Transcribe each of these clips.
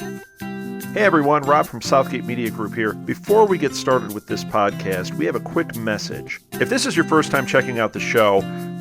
Hey everyone, Rob from Southgate Media Group here. Before we get started with this podcast, we have a quick message. If this is your first time checking out the show,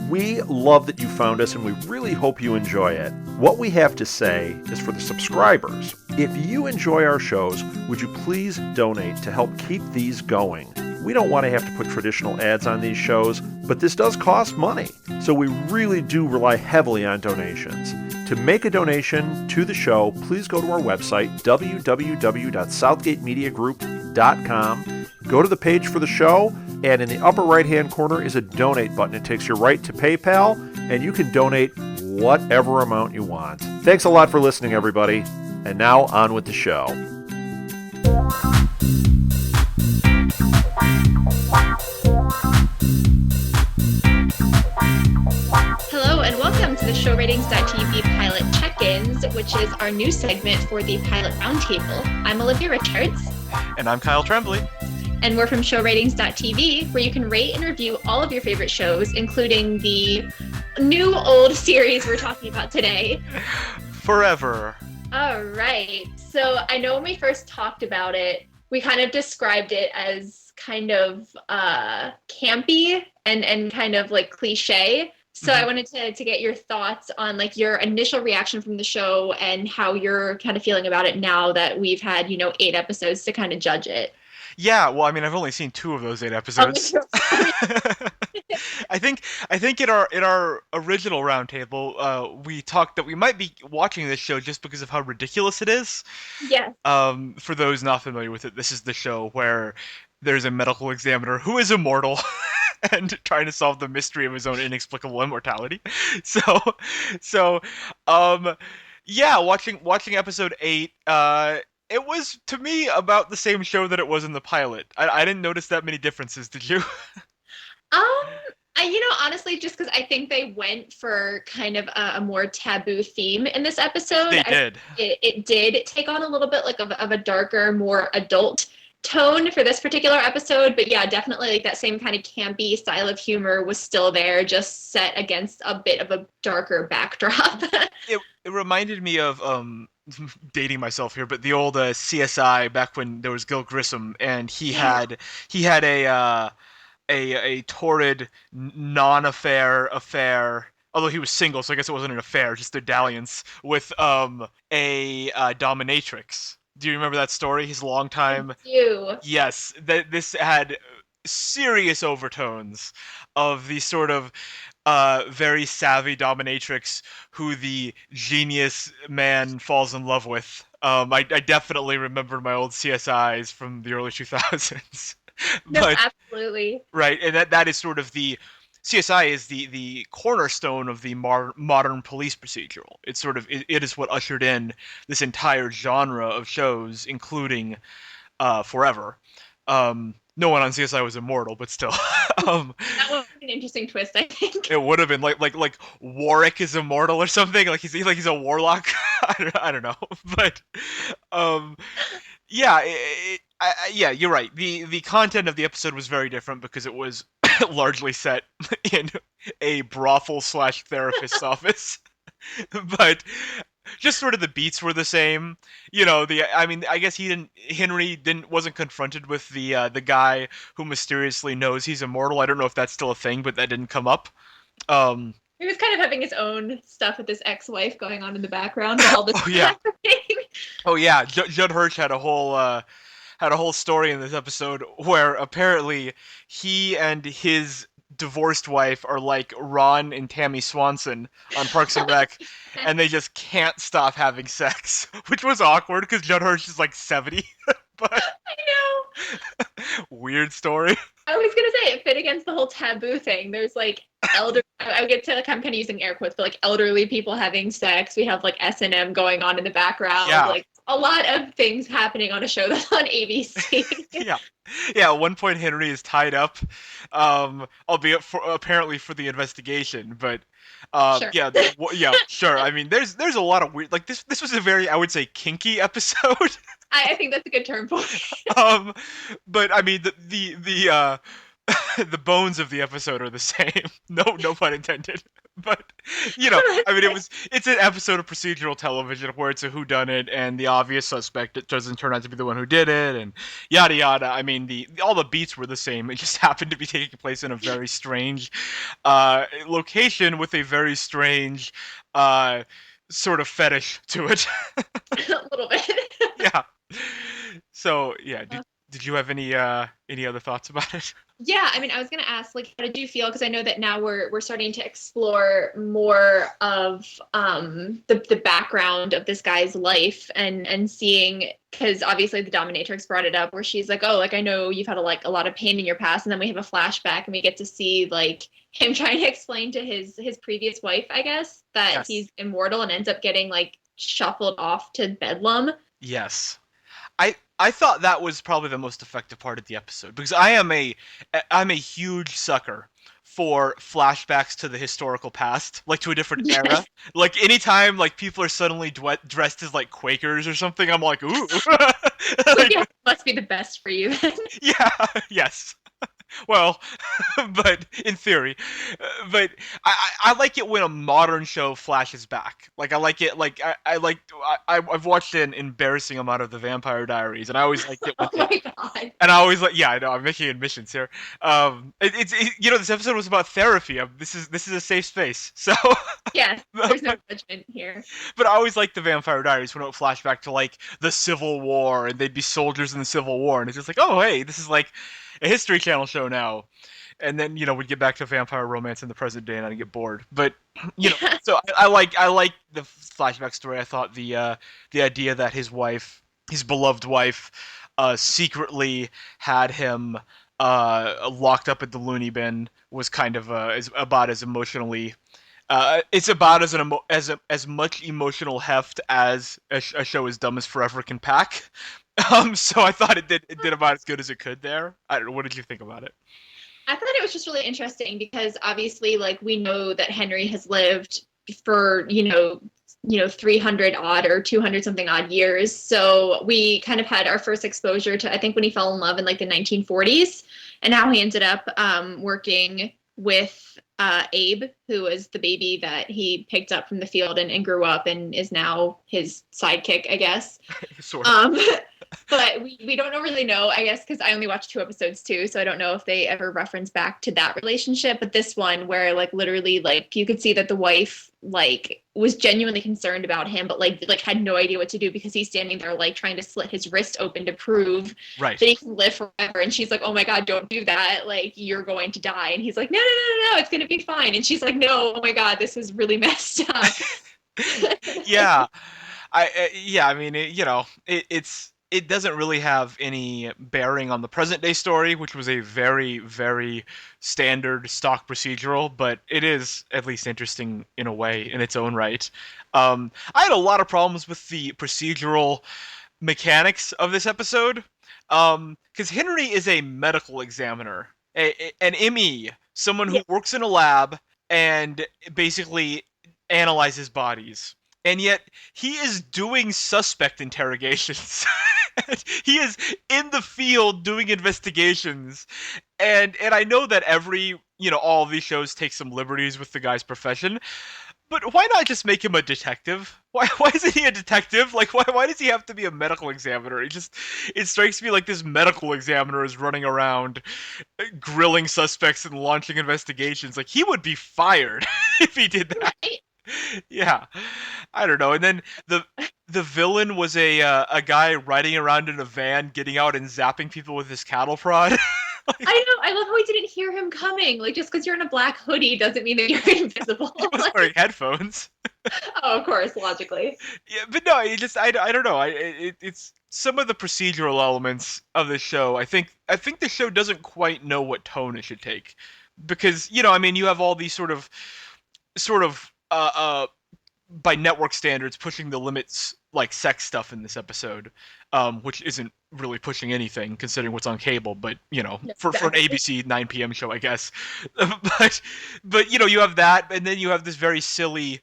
we love that you found us and we really hope you enjoy it. What we have to say is for the subscribers. If you enjoy our shows, would you please donate to help keep these going? We don't want to have to put traditional ads on these shows, but this does cost money. So we really do rely heavily on donations. To make a donation to the show, please go to our website, www.southgatemediagroup.com. Go to the page for the show, and in the upper right-hand corner is a donate button. It takes you right to PayPal, and you can donate whatever amount you want. Thanks a lot for listening, everybody. And now, on with the show. Hello and welcome to the ShowRatings.tv Pilot Check-ins, which is our new segment for the Pilot Roundtable. I'm Olivia Richards. And I'm Kyle Tremblay. And we're from ShowRatings.tv, where you can rate and review all of your favorite shows, including the new old series we're talking about today. Forever. All right. So I know when we first talked about it, we kind of described it as kind of campy and kind of like cliche. So I wanted to get your thoughts on like your initial reaction from the show and how you're kind of feeling about it now that we've had, 8 episodes to kind of judge it. Yeah, well, I mean, I've only seen 2 of those 8 episodes. I think in our original roundtable, we talked that we might be watching this show just because of how ridiculous it is. Yes. For those not familiar with it, this is the show where there's a medical examiner who is immortal and trying to solve the mystery of his own inexplicable immortality. Yeah, watching episode 8, it was, to me, about the same show that it was in the pilot. I didn't notice that many differences, did you? Honestly, just because I think they went for kind of a more taboo theme in this episode. They did. It did take on a little bit like of a darker, more adult tone for this particular episode, but yeah, definitely like that same kind of campy style of humor was still there, just set against a bit of a darker backdrop. It reminded me of dating myself here, but the old CSI back when there was Gil Grissom, and he had a torrid affair. Although he was single, so I guess it wasn't an affair, just a dalliance with a dominatrix. Do you remember that story? His longtime. Yes, this had serious overtones of the sort of very savvy dominatrix who the genius man falls in love with. I definitely remember my old CSIs from the early 2000s. No, absolutely. Right, and that is sort of the CSI is the cornerstone of the modern police procedural. It's sort of it is what ushered in this entire genre of shows, including Forever. No one on CSI was immortal, but still. That was an interesting twist, I think. It would have been like Warwick is immortal or something. Like he's a warlock. I don't know, but yeah, yeah, you're right. The content of the episode was very different because it was largely set in a brothel/therapist's office, but just sort of the beats were the same. I guess Henry wasn't confronted with the guy who mysteriously knows he's immortal. I don't know if that's still a thing, but that didn't come up. He was kind of having his own stuff with his ex-wife going on in the background. All this Oh yeah, Judd Hirsch had a whole story in this episode where apparently he and his divorced wife are like Ron and Tammy Swanson on Parks and Rec, and they just can't stop having sex, which was awkward because Judd Hirsch is like 70. But I know. Weird story. I was gonna say it fit against the whole taboo thing. There's like I get to like I'm kind of using air quotes, but like elderly people having sex. We have like S&M going on in in like a lot of things happening on a show that's on ABC. Yeah. At one point Henry is tied up, albeit apparently for the investigation. But sure. Sure. I mean, there's a lot of weird. Like this was a very, I would say, kinky episode. I think that's a good term for it. But I mean the the bones of the episode are the same. No pun intended. But I mean, it's an episode of procedural television where it's a whodunit and the obvious suspect it doesn't turn out to be the one who did it, and yada yada. I mean, all the beats were the same. It just happened to be taking place in a very strange location with a very strange sort of fetish to it. A little bit. Yeah. So yeah, did you have any other thoughts about it? Yeah, I mean, I was gonna ask, like, how did you feel? Because I know that now we're starting to explore more of the background of this guy's life and seeing, because obviously the dominatrix brought it up where she's like, oh, like I know you've had a lot of pain in your past, and then we have a flashback and we get to see like him trying to explain to his previous wife, I guess, that Yes. he's immortal and ends up getting like shuffled off to Bedlam. Yes. I thought that was probably the most effective part of the episode because I'm a huge sucker for flashbacks to the historical past, like to a different era. Like anytime like people are suddenly dressed as like Quakers or something, I'm like, ooh. Like, Yeah, must be the best for you. yeah, yes. Well, but in theory, but I like it when a modern show flashes back. Like I like it. Like I've watched an embarrassing amount of the Vampire Diaries, and I always liked it. Oh my god. And I always like, yeah, I know I'm making admissions here. This episode was about therapy. This is a safe space. So, Yeah, there's no judgment here. but I always liked the Vampire Diaries when it would flash back to like the Civil War, and they'd be soldiers in the Civil War, and it's just like, oh hey, this is like a History Channel show now. And then we'd get back to vampire romance in the present day, and I'd get bored. But so I like the flashback story. I thought the idea that his beloved wife, secretly had him locked up at the loony bin was kind of is about as emotionally. It's about as much emotional heft as a show as Dumb as Forever can pack. So I thought it did about as good as it could there. I don't know. What did you think about it? I thought it was just really interesting because obviously, like, we know that Henry has lived for 300 odd or 200 something odd years. So we kind of had our first exposure to, I think, when he fell in love in like the 1940s, and how he ended up working with Abe, who was the baby that he picked up from the field and grew up and is now his sidekick, I guess. Sort of. But we don't really know, I guess, because I only watched 2 episodes too, so I don't know if they ever reference back to that relationship. But this one, where like literally, like you could see that the wife like was genuinely concerned about him, but like had no idea what to do because he's standing there like trying to slit his wrist open to prove Right. that he can live forever. And she's like, "Oh my God, don't do that! Like you're going to die." And he's like, "No, it's gonna be fine." And she's like, "No, oh my God, this is really messed up." Yeah. I mean, it doesn't really have any bearing on the present day story, which was a very, very standard stock procedural, but it is at least interesting in a way in its own right. I had a lot of problems with the procedural mechanics of this episode, because Henry is a medical examiner, an ME, someone who works in a lab and basically analyzes bodies. And yet, he is doing suspect interrogations. He is in the field doing investigations. And I know that all of these shows take some liberties with the guy's profession. But why not just make him a detective? Why isn't he a detective? Like, why does he have to be a medical examiner? It strikes me like this medical examiner is running around grilling suspects and launching investigations. Like, he would be fired if he did that. Right? Yeah, I don't know. And then the villain was a guy riding around in a van, getting out and zapping people with his cattle prod. I know. I love how we didn't hear him coming. Like, just because you're in a black hoodie doesn't mean that you're invisible. He was wearing headphones. Oh, of course, logically. Yeah, but no, I don't know. It's some of the procedural elements of the show. I think the show doesn't quite know what tone it should take, because I mean, you have all these sort of by network standards pushing the limits, like sex stuff in this episode, which isn't really pushing anything considering what's on cable, but for an ABC 9 p.m. show, I guess. but you have that, and then you have this very silly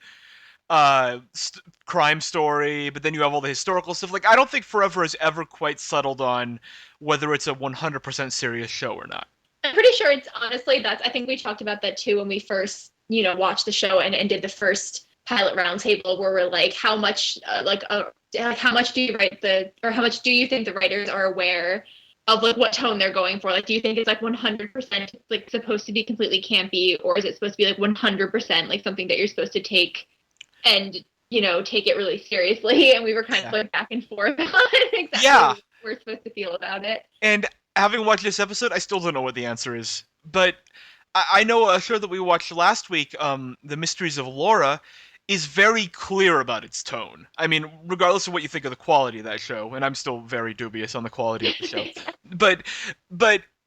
crime story, but then you have all the historical stuff. Like, I don't think Forever has ever quite settled on whether it's a 100% serious show or not. I'm pretty sure it's honestly I think we talked about that too when we first, watched the show and did the first pilot roundtable where we're like, how much how much do you how much do you think the writers are aware of like what tone they're going for? Like, do you think it's like 100% like supposed to be completely campy, or is it supposed to be like 100% like something that you're supposed to take and take it really seriously? And we were kind of going back and forth on exactly what we're supposed to feel about it. And having watched this episode, I still don't know what the answer is. But I know a show that we watched last week, The Mysteries of Laura, is very clear about its tone. I mean, regardless of what you think of the quality of that show, and I'm still very dubious on the quality of the show, but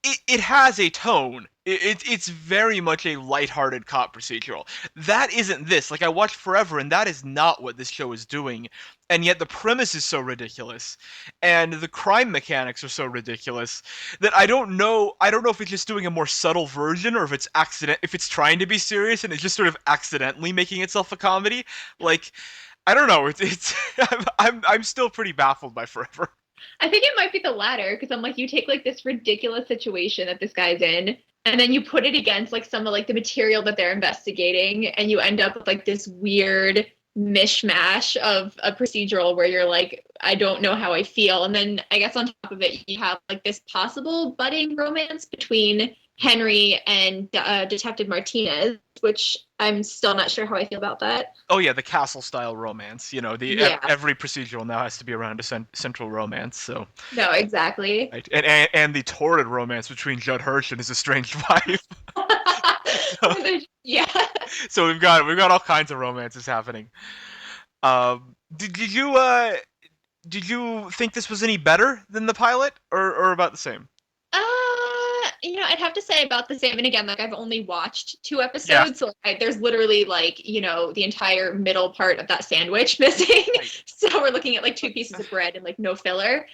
it has a tone. It's very much a lighthearted cop procedural. That isn't this. Like, I watched Forever, and that is not what this show is doing. And yet the premise is so ridiculous, and the crime mechanics are so ridiculous that I don't know if it's just doing a more subtle version, or if it's trying to be serious and it's just sort of accidentally making itself a comedy. Like, I don't know. It's I'm still pretty baffled by Forever. I think it might be the latter, because I'm like, you take like this ridiculous situation that this guy's in, and then you put it against like some of like the material that they're investigating, and you end up with like this weird mishmash of a procedural where you're like, I don't know how I feel. And then I guess on top of it, you have like this possible budding romance between Henry and Detective Martinez, which I'm still not sure how I feel about that. Oh yeah, the castle-style romance. Every procedural now has to be around a central romance. So no, exactly. Right. And the torrid romance between Judd Hirsch and his estranged wife. Yeah. So we've got all kinds of romances happening. Did you think this was any better than the pilot, or about the same? I'd have to say about the same. And again, like, I've only watched 2 episodes, so there's literally like, the entire middle part of that sandwich missing. Right. So we're looking at like 2 pieces of bread and like no filler.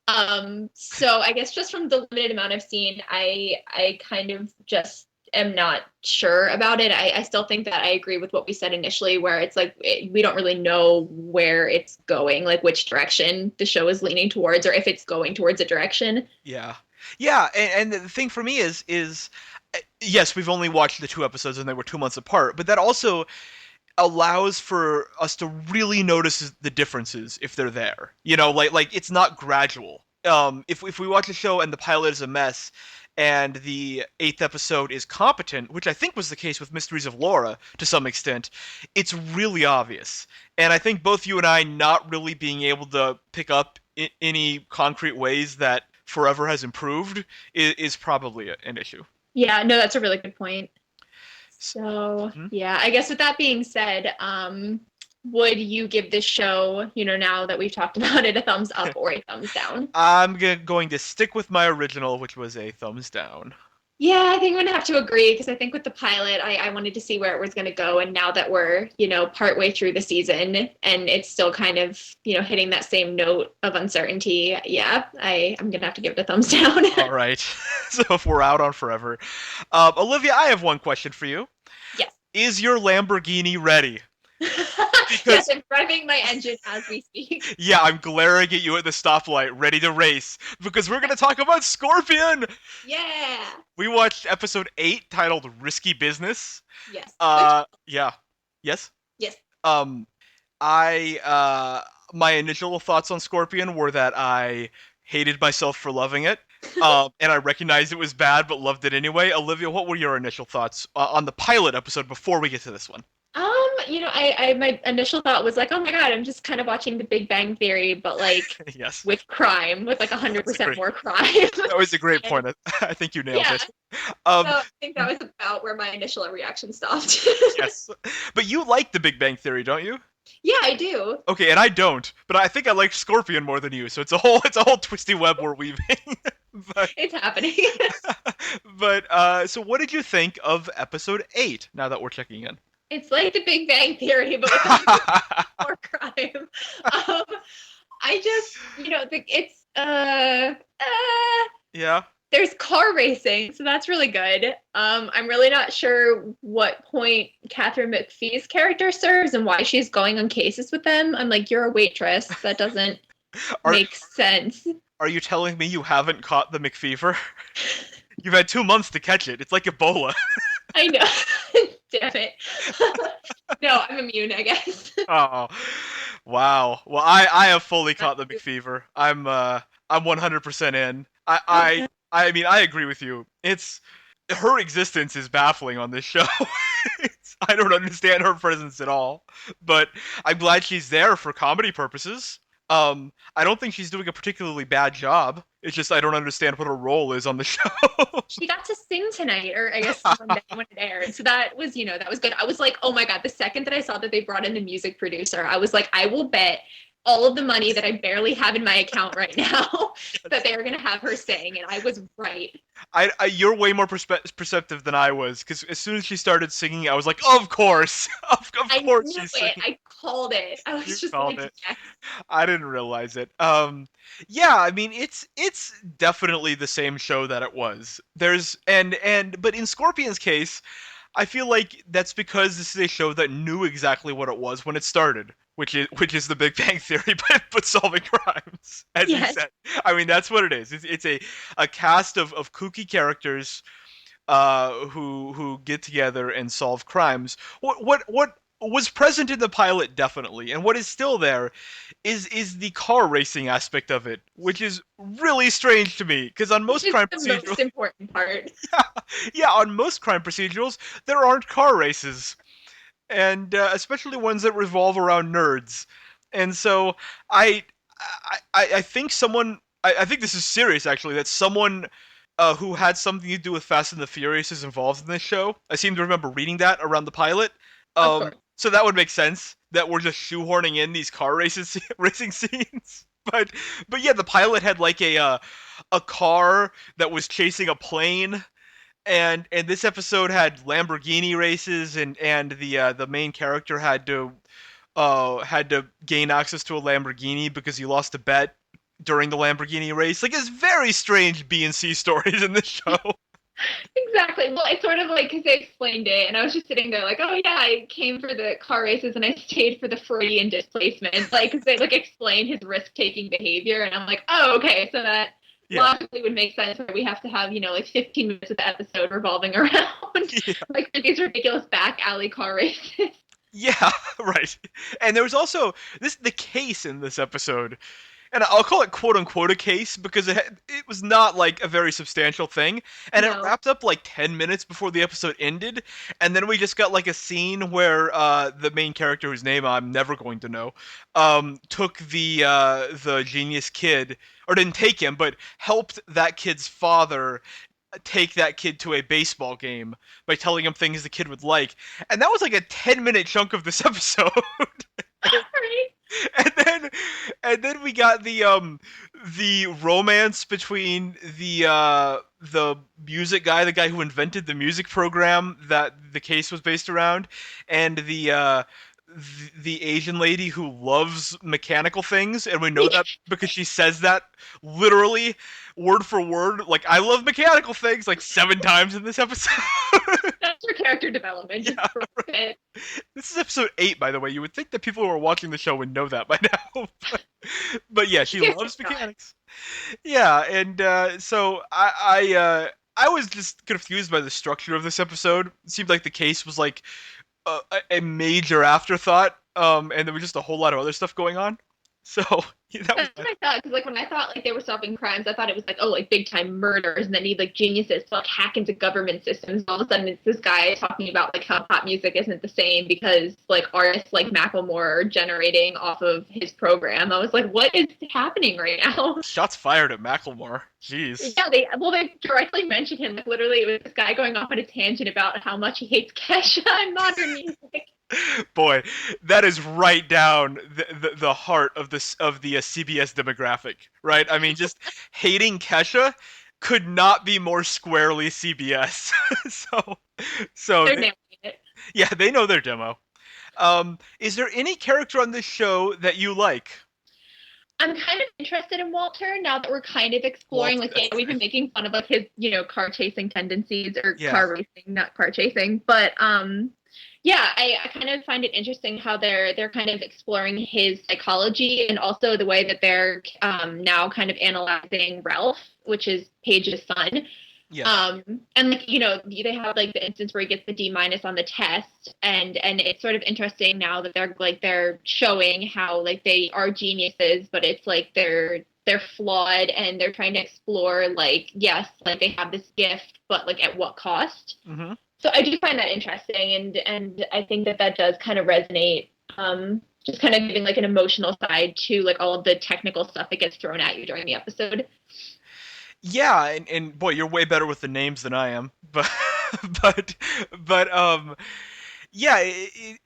So I guess just from the limited amount I've seen, I kind of just am not sure about it. I still think that I agree with what we said initially, where it's like we don't really know where it's going, like which direction the show is leaning towards, or if it's going towards a direction. Yeah, and the thing for me is yes, we've only watched the 2 episodes and they were 2 months apart, but that also allows for us to really notice the differences if they're there. Like it's not gradual. If we watch a show and the pilot is a mess and the 8th episode is competent, which I think was the case with Mysteries of Laura to some extent, it's really obvious. And I think both you and I not really being able to pick up any concrete ways that Forever has improved is probably an issue. Yeah, no, that's a really good point. So, yeah, I guess with that being said, would you give this show, now that we've talked about it, a thumbs up or a thumbs down? I'm going to stick with my original, which was a thumbs down. Yeah, I think I'm going to have to agree, because I think with the pilot, I wanted to see where it was going to go. And now that we're, partway through the season and it's still kind of, hitting that same note of uncertainty, yeah, I'm going to have to give it a thumbs down. All right. So if we're out on Forever. Olivia, I have one question for you. Yes. Is your Lamborghini ready? Yes, I'm revving my engine as we speak. Yeah, I'm glaring at you at the stoplight, ready to race, because we're going to talk about Scorpion! Yeah! We watched episode 8, titled Risky Business. Yes. Yeah. Yes? Yes. My initial thoughts on Scorpion were that I hated myself for loving it, and I recognized it was bad, but loved it anyway. Olivia, what were your initial thoughts on the pilot episode before we get to this one? My initial thought was like, oh my god, I'm just kind of watching The Big Bang Theory, but like yes. with crime, with like 100% more crime. That was a great point. I think you nailed it. So I think that was about where my initial reaction stopped. Yes, but you like The Big Bang Theory, don't you? Yeah, I do. Okay, and I don't, but I think I like Scorpion more than you. So it's a whole twisty web we're weaving. It's happening. But so what did you think of episode 8? Now that we're checking in. It's like The Big Bang Theory, but with more crime. I just, it's yeah. There's car racing, so that's really good. I'm really not sure what point Catherine McPhee's character serves and why she's going on cases with them. I'm like, you're a waitress. That doesn't make sense. Are you telling me you haven't caught the McFever? You've had 2 months to catch it. It's like Ebola. I know. Damn it. No, I'm immune, I guess. Oh, wow. Well, I have fully caught the McFever. I'm 100% in. I mean, I agree with you. It's her existence is baffling on this show. I don't understand her presence at all, but I'm glad she's there for comedy purposes. I don't think she's doing a particularly bad job. It's just I don't understand what her role is on the show. She got to sing tonight, or I guess Sunday when it aired. So that was, that was good. I was like, oh my God, the second that I saw that they brought in the music producer, I was like, I will bet all of the money that I barely have in my account right now that they are going to have her sing. And I was right. You're way more perceptive than I was, because as soon as she started singing, I was like, of course, of course she's singing. I called it. I was just called like, it. yes. I didn't realize it. Yeah, I mean, it's definitely the same show that it was. But in Scorpion's case, I feel like that's because this is a show that knew exactly what it was when it started, which is the Big Bang Theory, but solving crimes, as you said. I mean, that's what it is. It's a cast of kooky characters who get together and solve crimes. What was present in the pilot, definitely, and what is still there is the car racing aspect of it, which is really strange to me, because on most crime procedurals, the most important part. Yeah, on most crime procedurals, there aren't car races, and especially ones that revolve around nerds. And so I think I think this is serious, actually, that someone who had something to do with Fast and the Furious is involved in this show. I seem to remember reading that around the pilot. So that would make sense that we're just shoehorning in these car racing scenes. But yeah, the pilot had like a car that was chasing a plane, and this episode had Lamborghini races, and the main character had to gain access to a Lamborghini because he lost a bet during the Lamborghini race. Like, it's very strange B and C stories in this show. Exactly. Well, I sort of like, because they explained it, and I was just sitting there like, oh yeah, I came for the car races and I stayed for the Freudian displacement, like, because they like explain his risk-taking behavior, and I'm like, oh, okay, so that logically would make sense where we have to have, like 15 minutes of the episode revolving around like these ridiculous back alley car races. Yeah, right. And there was also the case in this episode. And I'll call it quote-unquote a case because it was not like a very substantial thing. And it wrapped up like 10 minutes before the episode ended. And then we just got like a scene where the main character, whose name I'm never going to know, took the genius kid, or didn't take him, but helped that kid's father take that kid to a baseball game by telling him things the kid would like. And that was like a 10-minute chunk of this episode. And then we got the romance between the music guy, the guy who invented the music program that the case was based around, and the Asian lady who loves mechanical things, and we know that because she says that literally word for word, like, I love mechanical things, like 7 times in this episode. That's her character development. Just right. This is episode 8, by the way. You would think that people who are watching the show would know that by now. But yeah, she loves mechanics. Yeah, and so I was just confused by the structure of this episode. It seemed like the case was like a major afterthought, and there was just a whole lot of other stuff going on. So that was what I thought, because like when I thought like they were solving crimes, I thought it was like, oh, like big time murders, and then need like geniuses to like hack into government systems. All of a sudden, it's this guy talking about like how pop music isn't the same because like artists like Macklemore are generating off of his program. I was like, what is happening right now? Shots fired at Macklemore. Jeez. Yeah, they directly mentioned him. Like literally, it was this guy going off on a tangent about how much he hates Kesha and modern music. Boy, that is right down the heart of the CBS demographic, right? I mean, just hating Kesha could not be more squarely CBS. so they're nailing it. Yeah, they know their demo. Is there any character on this show that you like? I'm kind of interested in Walter now that we're kind of exploring, like, we've been making fun of like his, car chasing tendencies, or car racing, not car chasing, but yeah, I kind of find it interesting how they're kind of exploring his psychology, and also the way that they're now kind of analyzing Ralph, which is Paige's son. Yeah. And like, they have like the instance where he gets the D- on the test, and it's sort of interesting now that they're showing how like they are geniuses, but it's like they're flawed, and they're trying to explore like, yes, like they have this gift, but like at what cost? Mm-hmm. So I do find that interesting, and I think that does kind of resonate. Just kind of giving like an emotional side to like all of the technical stuff that gets thrown at you during the episode. Yeah, and boy, you're way better with the names than I am. But but yeah,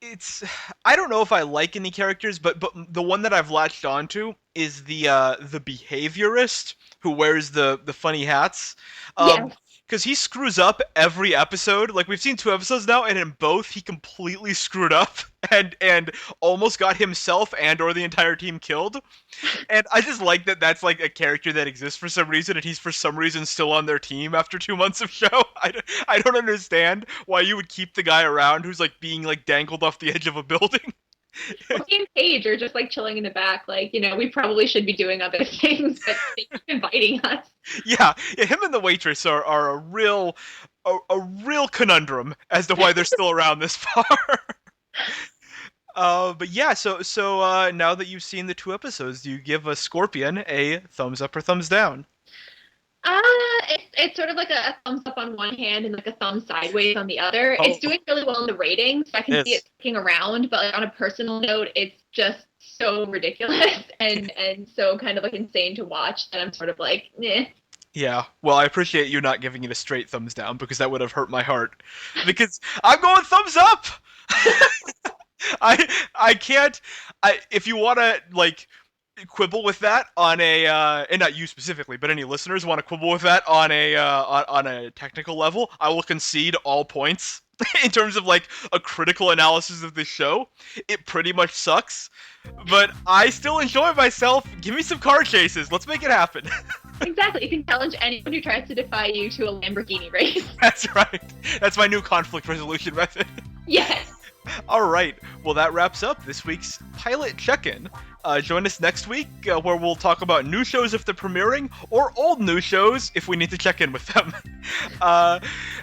it's I don't know if I like any characters, but the one that I've latched onto is the behaviorist who wears the funny hats. Yes. Because he screws up every episode. Like, we've seen 2 episodes now, and in both he completely screwed up and almost got himself and or the entire team killed. And I just like that that's like a character that exists for some reason, and he's for some reason still on their team after 2 months of show. I don't understand why you would keep the guy around who's like being like dangled off the edge of a building. He and Paige are just like chilling in the back, like, we probably should be doing other things, but they keep inviting us. Yeah, him and the waitress are a real conundrum as to why they're still around this far. But yeah, so now that you've seen the 2 episodes, do you give a Scorpion a thumbs up or thumbs down? It's sort of like a thumbs up on one hand and like a thumb sideways on the other. It's doing really well in the ratings, so I can see it sticking around, but like on a personal note, it's just so ridiculous and so kind of like insane to watch that I'm sort of like, eh. Yeah, well, I appreciate you not giving it a straight thumbs down, because that would have hurt my heart. Because I'm going thumbs up! I can't... if you want to, like, quibble with that on a and not you specifically, but any listeners want to quibble with that on a technical level, I will concede all points. In terms of like a critical analysis of this show, it pretty much sucks, but I still enjoy myself. Give me some car chases, let's make it happen. Exactly, you can challenge anyone who tries to defy you to a Lamborghini race. That's right, that's my new conflict resolution method. Yes. Alright, well that wraps up this week's pilot check-in. Join us next week, where we'll talk about new shows if they're premiering, or old new shows if we need to check in with them.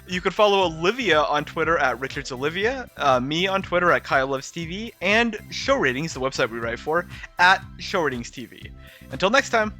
You can follow Olivia on Twitter at RichardsOlivia, me on Twitter at KyleLovesTV, and Show Ratings, the website we write for, at ShowRatingsTV. Until next time!